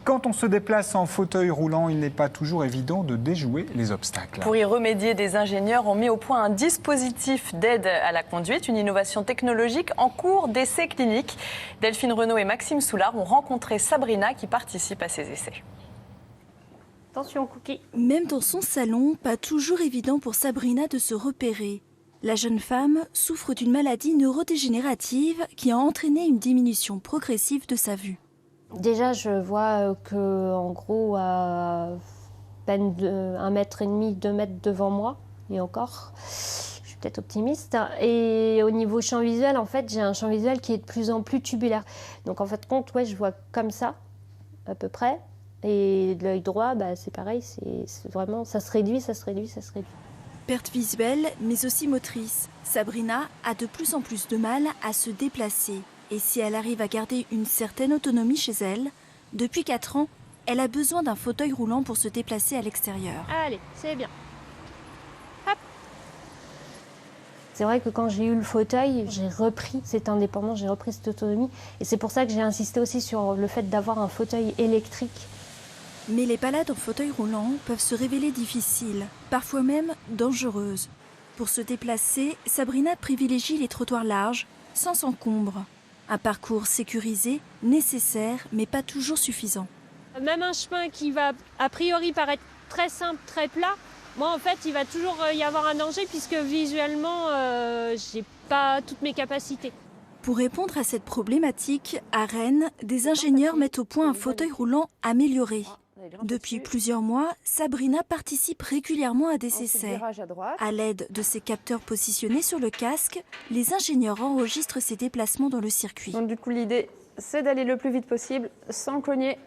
quand on se déplace en fauteuil roulant, il n'est pas toujours évident de déjouer les obstacles. Pour y remédier, des ingénieurs ont mis au point un dispositif d'aide à la conduite, une innovation technologique en cours d'essai clinique. Delphine Renaud et Maxime Soulard ont rencontré Sabrina qui participe à ces essais. Attention, Cookie. Même dans son salon, pas toujours évident pour Sabrina de se repérer. La jeune femme souffre d'une maladie neurodégénérative qui a entraîné une diminution progressive de sa vue. Déjà, je vois que, en gros, à peine 1,5 m, 2 mètres devant moi, et encore, je suis peut-être optimiste. Et au niveau champ visuel, en fait, j'ai un champ visuel qui est de plus en plus tubulaire. Donc, en fait, ouais, je vois comme ça, à peu près. Et de l'œil droit, c'est pareil, c'est vraiment, ça se réduit, ça se réduit, ça se réduit. Perte visuelle, mais aussi motrice. Sabrina a de plus en plus de mal à se déplacer. Et si elle arrive à garder une certaine autonomie chez elle, depuis 4 ans, elle a besoin d'un fauteuil roulant pour se déplacer à l'extérieur. Allez, c'est bien. Hop. C'est vrai que quand j'ai eu le fauteuil, j'ai repris cette indépendance, j'ai repris cette autonomie. Et c'est pour ça que j'ai insisté aussi sur le fait d'avoir un fauteuil électrique. Mais les balades en fauteuil roulant peuvent se révéler difficiles, parfois même dangereuses. Pour se déplacer, Sabrina privilégie les trottoirs larges, sans encombre. Un parcours sécurisé, nécessaire, mais pas toujours suffisant. Même un chemin qui va a priori paraître très simple, très plat, moi en fait il va toujours y avoir un danger puisque visuellement j'ai pas toutes mes capacités. Pour répondre à cette problématique, à Rennes, des ingénieurs mettent au point un fauteuil roulant amélioré. Depuis plusieurs mois, Sabrina participe régulièrement à des essais. À l'aide de ces capteurs positionnés sur le casque, les ingénieurs enregistrent ses déplacements dans le circuit. Donc du coup, l'idée, c'est d'aller le plus vite possible sans cogner.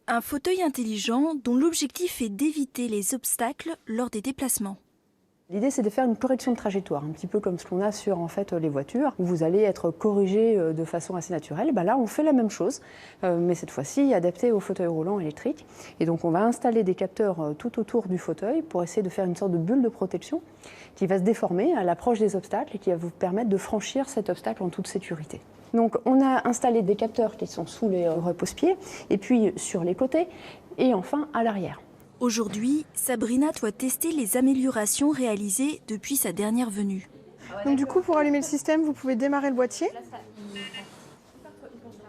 Un fauteuil intelligent dont l'objectif est d'éviter les obstacles lors des déplacements. L'idée, c'est de faire une correction de trajectoire, un petit peu comme ce qu'on a sur les voitures, où vous allez être corrigé de façon assez naturelle. Là, on fait la même chose, mais cette fois-ci adapté au fauteuil roulant électrique. Et donc, on va installer des capteurs tout autour du fauteuil pour essayer de faire une sorte de bulle de protection qui va se déformer à l'approche des obstacles et qui va vous permettre de franchir cet obstacle en toute sécurité. Donc, on a installé des capteurs qui sont sous les repose-pieds, et puis sur les côtés, et enfin à l'arrière. Aujourd'hui, Sabrina doit tester les améliorations réalisées depuis sa dernière venue. Donc du coup, pour allumer le système, vous pouvez démarrer le boîtier.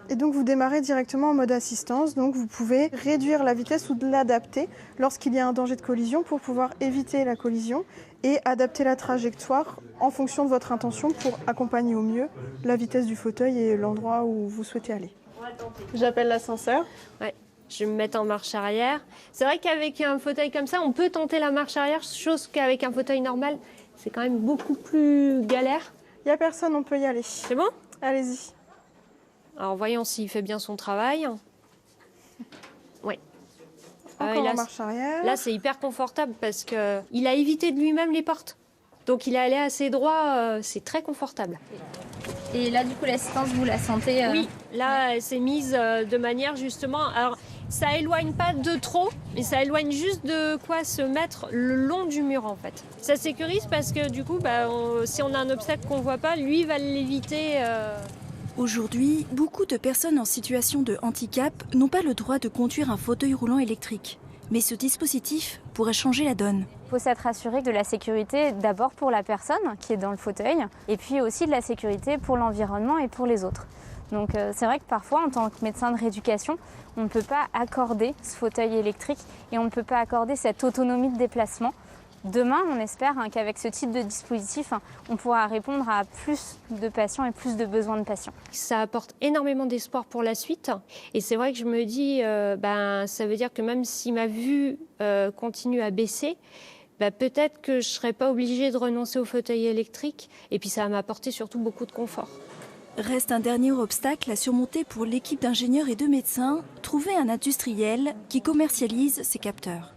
Et donc vous démarrez directement en mode assistance. Donc vous pouvez réduire la vitesse ou l'adapter lorsqu'il y a un danger de collision pour pouvoir éviter la collision et adapter la trajectoire en fonction de votre intention pour accompagner au mieux la vitesse du fauteuil et l'endroit où vous souhaitez aller. J'appelle l'ascenseur. Ouais. Je vais me mettre en marche arrière. C'est vrai qu'avec un fauteuil comme ça, on peut tenter la marche arrière, chose qu'avec un fauteuil normal, c'est quand même beaucoup plus galère. Il n'y a personne, on peut y aller. C'est bon ? Allez-y. Alors voyons s'il fait bien son travail. Oui. Encore en marche arrière. Là, c'est hyper confortable parce qu'il a évité de lui-même les portes. Donc il est allé assez droit, c'est très confortable. Et là, du coup, l'assistance, vous la sentez Oui, là, elle s'est mise de manière justement... Alors, ça éloigne pas de trop, mais ça éloigne juste de quoi se mettre le long du mur, en fait. Ça sécurise parce que, du coup, si on a un obstacle qu'on voit pas, lui va l'éviter. Aujourd'hui, beaucoup de personnes en situation de handicap n'ont pas le droit de conduire un fauteuil roulant électrique. Mais ce dispositif pourrait changer la donne. Il faut s'être assuré de la sécurité d'abord pour la personne qui est dans le fauteuil et puis aussi de la sécurité pour l'environnement et pour les autres. Donc c'est vrai que parfois, en tant que médecin de rééducation, on ne peut pas accorder ce fauteuil électrique et on ne peut pas accorder cette autonomie de déplacement. Demain, on espère qu'avec ce type de dispositif, on pourra répondre à plus de patients et plus de besoins de patients. Ça apporte énormément d'espoir pour la suite. Et c'est vrai que je me dis, ça veut dire que même si ma vue continue à baisser, peut-être que je ne serai pas obligée de renoncer au fauteuil électrique. Et puis ça va m'apporter surtout beaucoup de confort. Reste un dernier obstacle à surmonter pour l'équipe d'ingénieurs et de médecins, trouver un industriel qui commercialise ces capteurs.